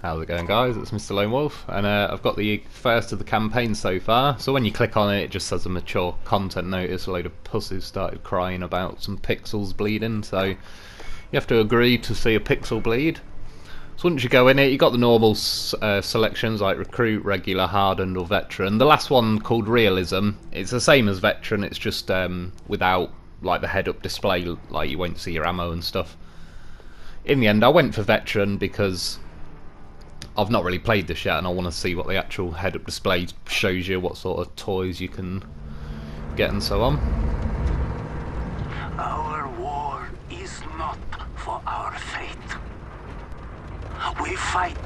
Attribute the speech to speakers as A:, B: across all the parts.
A: How's it going, guys? It's Mr. Lone Wolf, and I've got the first of the campaign so far. So when you click on it, it just says a mature content notice. A load of pussies started crying about some pixels bleeding, so you have to agree to see a pixel bleed. So once you go in it, you got the normal selections like recruit, regular, hardened, or veteran. The last one, called realism, it's the same as veteran. It's just without like the head-up display, like you won't see your ammo and stuff. In the end, I went for veteran because I've not really played this yet, and I want to see what the actual head-up display shows you, what sort of toys you can get and so on.
B: Our war is not for our fate. We fight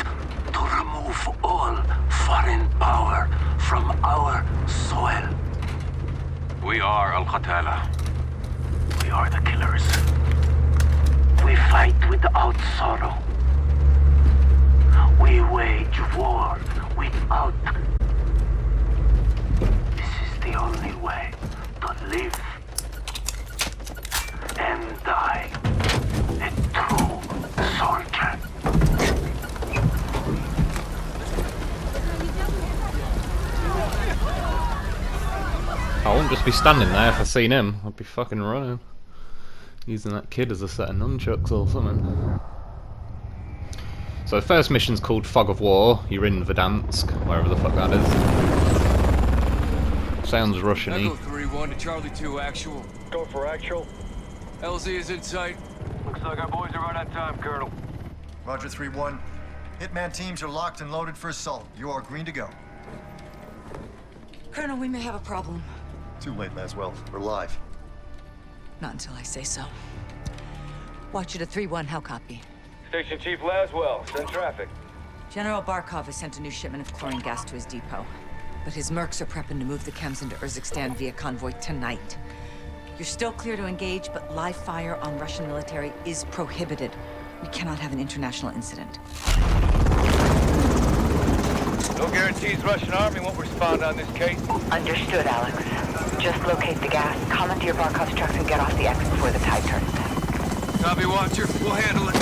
B: to remove all foreign power from our soil.
C: We are Al-Qatala.
B: We are the killers. We fight without sorrow. We wage war without. This is the only way to live and die a true soldier.
A: I wouldn't just be standing there if I seen him. I'd be fucking running. Using that kid as a set of nunchucks or something. So the first mission's called Fog of War. You're in Verdansk, wherever the fuck that is. Sounds Russian-y.
D: Echo 3-1 to Charlie 2 actual.
E: Go for actual.
D: LZ is in sight.
C: Looks like our boys are right on time, Colonel.
F: Roger 3-1. Hitman teams are locked and loaded for assault. You are green to go.
G: Colonel, we may have a problem.
F: Too late, Laswell. We're live.
G: Not until I say so. Watch it at 3-1, how copy?
E: Station Chief Laswell, send traffic.
G: General Barkov has sent a new shipment of chlorine gas to his depot. But his mercs are prepping to move the chems into Urzikstan via convoy tonight. You're still clear to engage, but live fire on Russian military is prohibited. We cannot have an international incident.
E: No guarantees Russian army won't respond on this case.
H: Understood, Alex. Just locate the gas, comment to your Barkov's trucks, and get off the X before the tide turns.
D: Copy, Watcher. We'll handle it.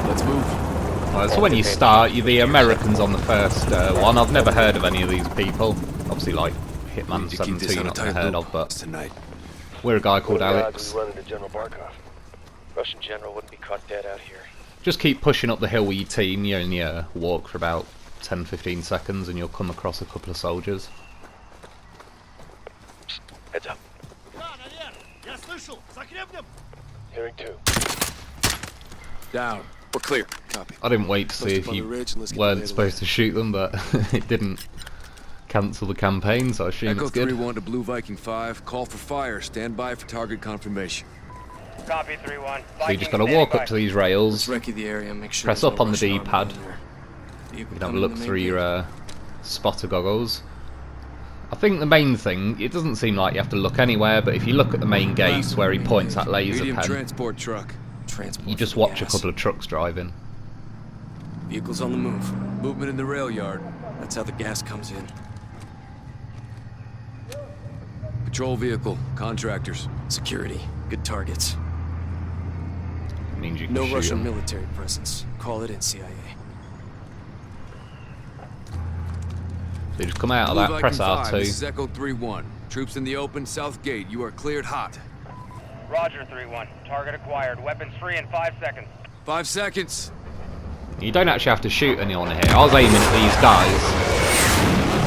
D: Let's move.
A: Right, so when you start, you're the Americans on the first one. I've never heard of any of these people. Obviously, like Hitman 17, not heard of, but
D: tonight.
A: we're a guy called Alex.
E: We run into General Barkov. Russian general wouldn't be caught dead out here.
A: Just keep pushing up the hill with your team. You only walk for about 10-15 seconds and you'll come across a couple of soldiers.
E: Heads up. Hearing two.
D: Down. We're clear. Copy.
A: I didn't wait to see if you weren't supposed to shoot them, but it didn't cancel the campaign, so I assume
D: Echo
A: it's good.
D: 3-1 to Blue Viking 5. Call for fire. Stand by for target confirmation.
I: Copy 3-1.
A: So you just got to walk up to these rails,
D: Let's recce the area. Make sure
A: press
D: there's
A: up
D: no
A: on the
D: Russian army
A: D-pad.
D: in there.
A: You can have a look through your spotter goggles. I think the main thing, it doesn't seem like you have to look anywhere, but if you look at the main gates where he points that laser
D: Medium
A: pen,
D: transport truck. Transport
A: you just
D: for
A: watch a
D: gas.
A: couple of trucks driving.
D: Vehicles on the move. Movement in the rail yard. That's how the gas comes in. Patrol vehicle. Contractors. Security. Good targets.
A: It means you can
D: No
A: shoot
D: Russian
A: 'em.
D: military presence. Call it in, CIA.
A: So you just come out of
D: Blue
A: that, press
D: Viking 5, this is
A: R2.
D: Echo 3-1. Troops in the open, south gate. You are cleared hot.
I: Roger 3-1. Target acquired. Weapons free in 5 seconds.
D: 5 seconds.
A: You don't actually have to shoot anyone here. I was aiming at these guys,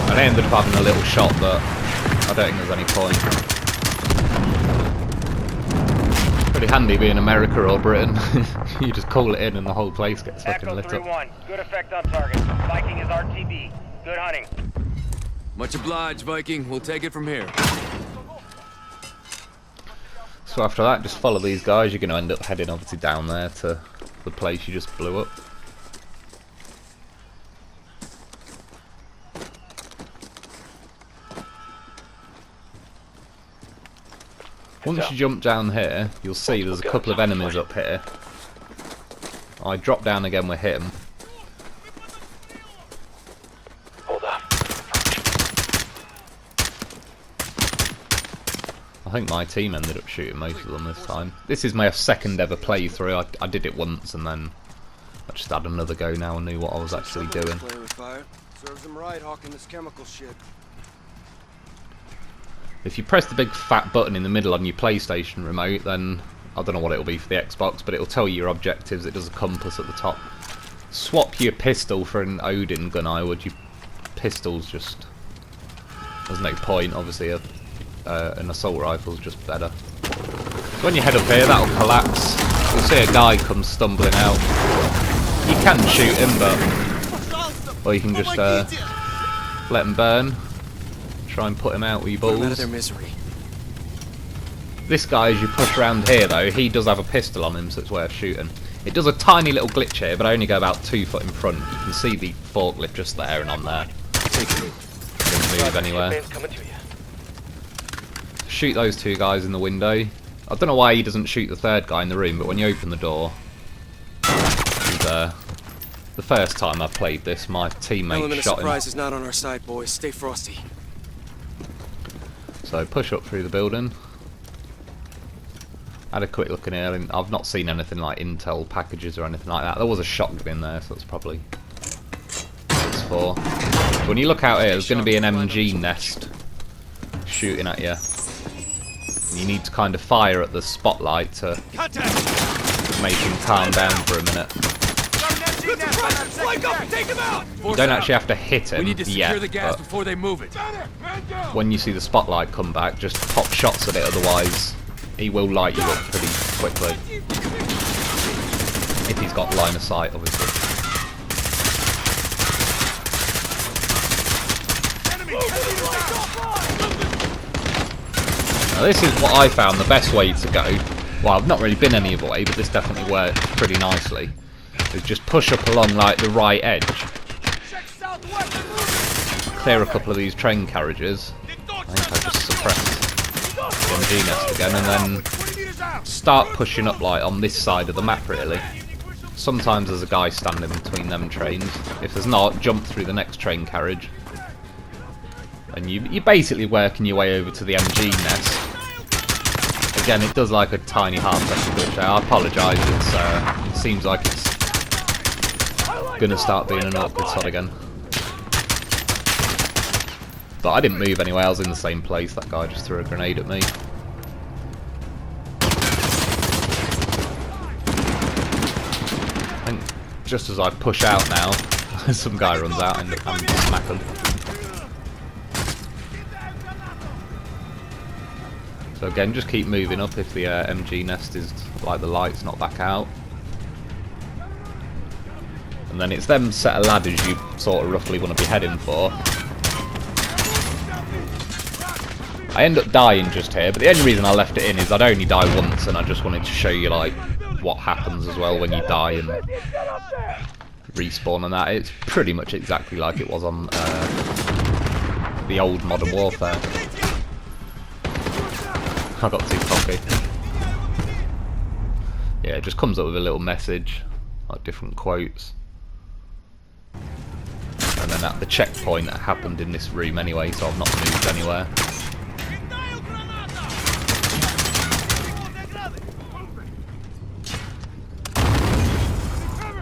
A: and I ended up having a little shot, but I don't think there's any point. Pretty handy being America or Britain. You just call it in and the whole place gets fucking
I: Echo
A: lit up.
I: 3-1. Good effect on target. Viking is RTB. Good hunting.
D: Much obliged, Viking. We'll take it from here.
A: So after that, just follow these guys. You're going to end up heading obviously down there to the place you just blew up. Once you jump down here, you'll see there's a couple of enemies up here. I drop down again with him. I think my team ended up shooting most of them this time. This is my second ever playthrough. I did it once and then I just had another go now and knew what I was actually doing.
D: Serves them right, hawking this chemical shit.
A: If you press the big fat button in the middle on your PlayStation remote, then I don't know what it'll be for the Xbox, but it'll tell you your objectives. It does a compass at the top. Swap your pistol for an Odin gun, I would. Your pistol's just... There's no point, obviously. An assault rifle's just better. So when you head up here, that'll collapse. You'll see a guy come stumbling out. You can shoot him, but... Or you can just let him burn. Try and put him out with your balls.
D: Out of their misery.
A: This guy, as you push around here though, he does have a pistol on him, so it's worth shooting. It does a tiny little glitch here, but I only go about 2 foot in front. You can see the forklift just there and on there. Doesn't move anywhere. Shoot those 2 guys in the window. I don't know why he doesn't shoot the 3rd guy in the room, but when you open the door, he's there. The first time I played this, my teammate
D: Element
A: shot
D: of surprise
A: him.
D: is not on our side, boys. Stay frosty.
A: So push up through the building. Had a quick look in here, and I've not seen anything like intel packages or anything like that. There was a shotgun in there, so that's probably what it's for. So when you look out here, there's going to be an MG nest shooting at you. And you need to kind of fire at the spotlight to make him calm down for a minute. You don't actually have to hit him yet,
D: before they move it.
A: when you see the spotlight come back, just pop shots at it, otherwise he will light you up pretty quickly. If he's got line of sight, obviously. Now this is what I found the best way to go. Well, I've not really been any other way, but this definitely worked pretty nicely. Is just push up along like the right edge. Clear a couple of these train carriages. I think I just suppressed the MG nest again, and then start pushing up like on this side of the map really. Sometimes there's a guy standing between them trains. If there's not, jump through the next train carriage. And you're basically working your way over to the MG nest. Again, it does like a tiny half-second glitch there. I apologise, it seems like it's gonna start being an awkward sod again. But I didn't move anywhere, I was in the same place. That guy just threw a grenade at me. And just as I push out now, some guy runs out and I smack him. So again, just keep moving up if the MG nest is like the light's not back out. And then it's them set of ladders you sort of roughly want to be heading for. I end up dying just here, but the only reason I left it in is I'd only die once, and I just wanted to show you like what happens as well when you die and respawn and that. It's pretty much exactly like it was on the old Modern Warfare. I got too cocky. Yeah, it just comes up with a little message, like different quotes. And then at the checkpoint that happened in this room anyway, so I've not moved anywhere.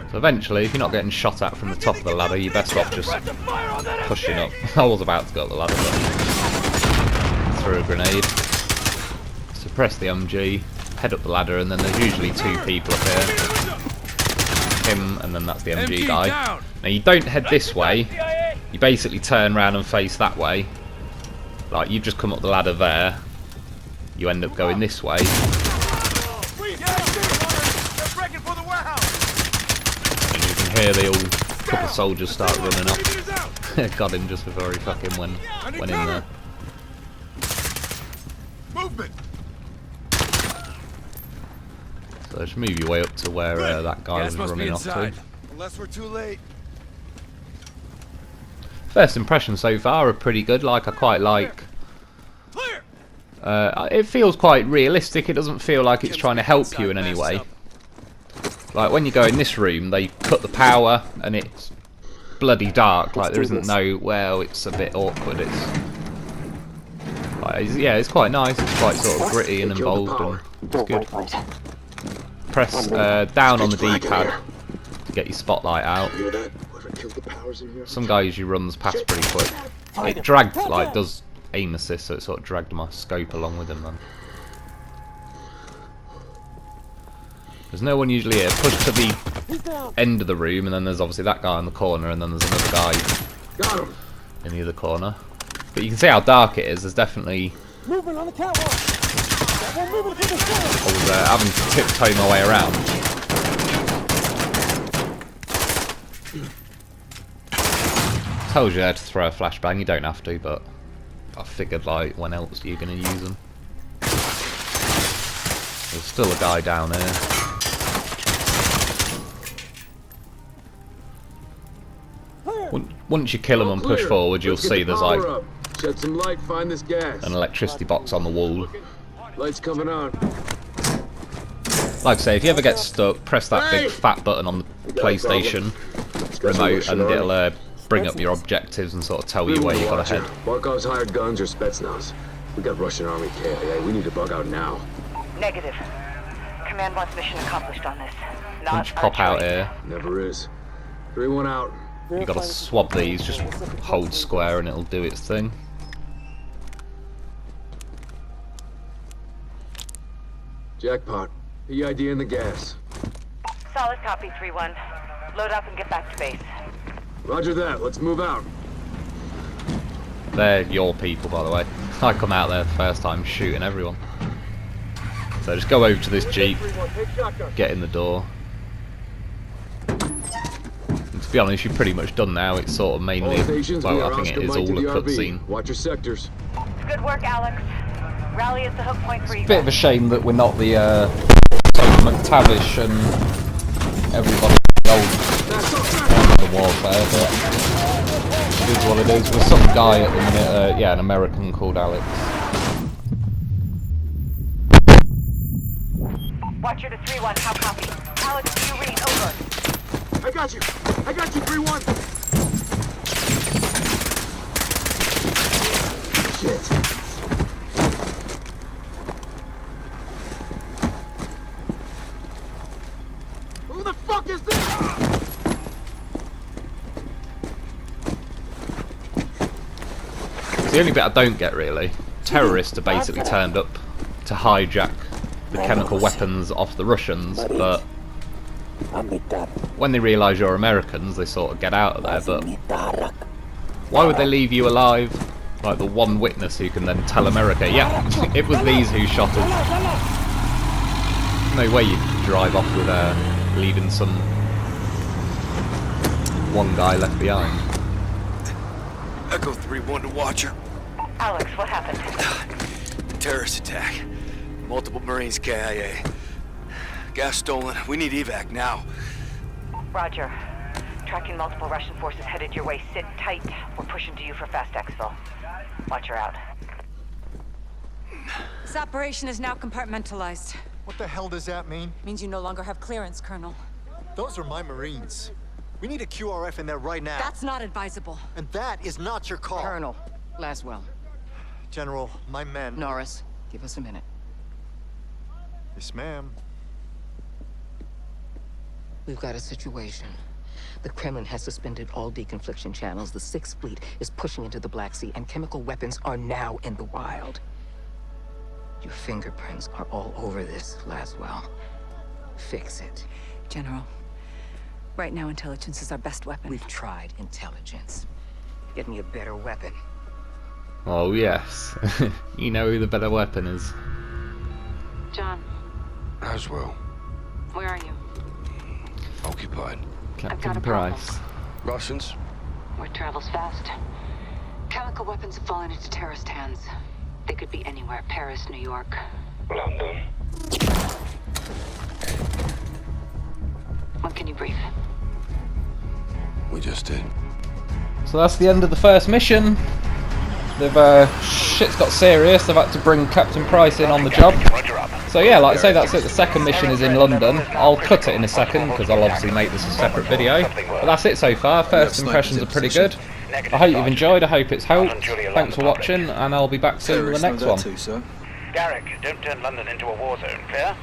A: So eventually, if you're not getting shot at from the top of the ladder, you're best off just pushing up. I was about to go up the ladder, but threw a grenade. Suppress the MG, head up the ladder, and then there's usually 2 people up here. Him, and then that's the MG guy. Now you don't head this way, you basically turn around and face that way. Like, you just come up the ladder there, you end up going this way. And you can hear the old couple of soldiers start running off. Got him just before he fucking went in there.
F: Movement.
A: So just move your way up to where that guy was running off to.
F: Unless we're too late.
A: First impressions so far are pretty good. Like, I quite like. It feels quite realistic. It doesn't feel like it's trying to help you in any way. Like when you go in this room, they cut the power and it's bloody dark. Like there isn't no, well, it's a bit awkward. It's like Yeah, it's quite nice. It's quite sort of gritty and involved, and it's good. Press down on the D-pad to get your spotlight out. Some guy usually runs past pretty quick. It dragged, like, does aim assist, so it sort of dragged my scope along with him then. There's no one usually here. Push to the end of the room, and then there's obviously that guy in the corner, and then there's another guy in the other corner. But you can see how dark it is. There's definitely... I was having to tiptoe my way around. Tells you how to throw a flashbang. You don't have to, but I figured, like, when else are you going to use them? There's still a guy down here. Once you kill him and push forward, you'll see there's like
J: shed some light, find this gas.
A: An electricity box on the wall.
J: Lights coming on.
A: Like I say, if you ever get stuck, press that big fat button on the PlayStation remote, and it'll bring up your objectives and sort of tell you where you gotta head.
J: Barkov's hired guns or Spetsnaz. We got Russian Army KIA. We need to bug out now.
H: Negative. Command wants mission accomplished on this.
A: Once you pop out here,
J: never is. 3-1 out.
A: You gotta swap these. Just hold square and it'll do its thing.
J: Jackpot. PID in the gas.
H: Solid copy, 3-1. Load up and get back to base.
J: Roger that. Let's move out.
A: They're your people, by the way. I come out there the first time shooting everyone. So just go over to this Jeep, get in the door. And to be honest, you're pretty much done now. It's sort of mainly, well, I think it is all a cutscene.
J: Watch your sectors.
H: Good work, Alex. Rally is the hook point for you.
A: Bit of a shame that we're not the McTavish and everybody old warfare, but it is what it is. With some guy at the minute, yeah, an American called Alex.
H: Watcher to 3-1, how copy? Alex, do you read? Over.
J: I got you, 3-1. Shit. Who the fuck is this?
A: The only bit I don't get, really, terrorists are basically turned up to hijack the chemical weapons off the Russians, but when they realise you're Americans, they sort of get out of there. But why would they leave you alive? Like the one witness who can then tell America, yeah, it was these who shot us. No way you'd drive off with leaving some one guy left behind.
D: Echo 3-1 to Watcher.
H: Alex, what happened?
D: Terrorist attack. Multiple Marines KIA. Gas stolen. We need evac now.
H: Roger. Tracking multiple Russian forces headed your way. Sit tight. We're pushing to you for fast exfil. Watcher out.
G: This operation is now compartmentalized.
F: What the hell does that mean?
G: Means you no longer have clearance, Colonel.
F: Those are my Marines. We need a QRF in there right now.
G: That's not advisable.
F: And that is not your call.
K: Colonel Laswell.
F: General, my men...
K: Norris, give us a minute.
F: Yes, ma'am.
K: We've got a situation. The Kremlin has suspended all deconfliction channels. The Sixth Fleet is pushing into the Black Sea, and chemical weapons are now in the wild. Your fingerprints are all over this, Laswell. Fix it.
G: General, right now intelligence is our best weapon.
K: We've tried intelligence. Get me a better weapon.
A: Oh yes. You know who the better weapon is.
H: John.
J: Laswell.
H: Where are you?
J: Occupied.
A: Captain Price.
J: Russians?
H: Word travels fast. Chemical weapons have fallen into terrorist hands. They could be anywhere. Paris, New York.
J: London.
H: When can you brief?
J: We just did.
A: So that's the end of the first mission. They've shit's got serious. They've had to bring Captain Price in on the job. So yeah, like I say, that's it. The second mission is in London. I'll cut it in a second because I'll obviously make this a separate video. But that's it so far. First impressions are pretty good. I hope you've enjoyed, I hope it's helped. Thanks for watching, and I'll be back soon with the next one.
I: Garrick, don't turn London into a war zone, clear?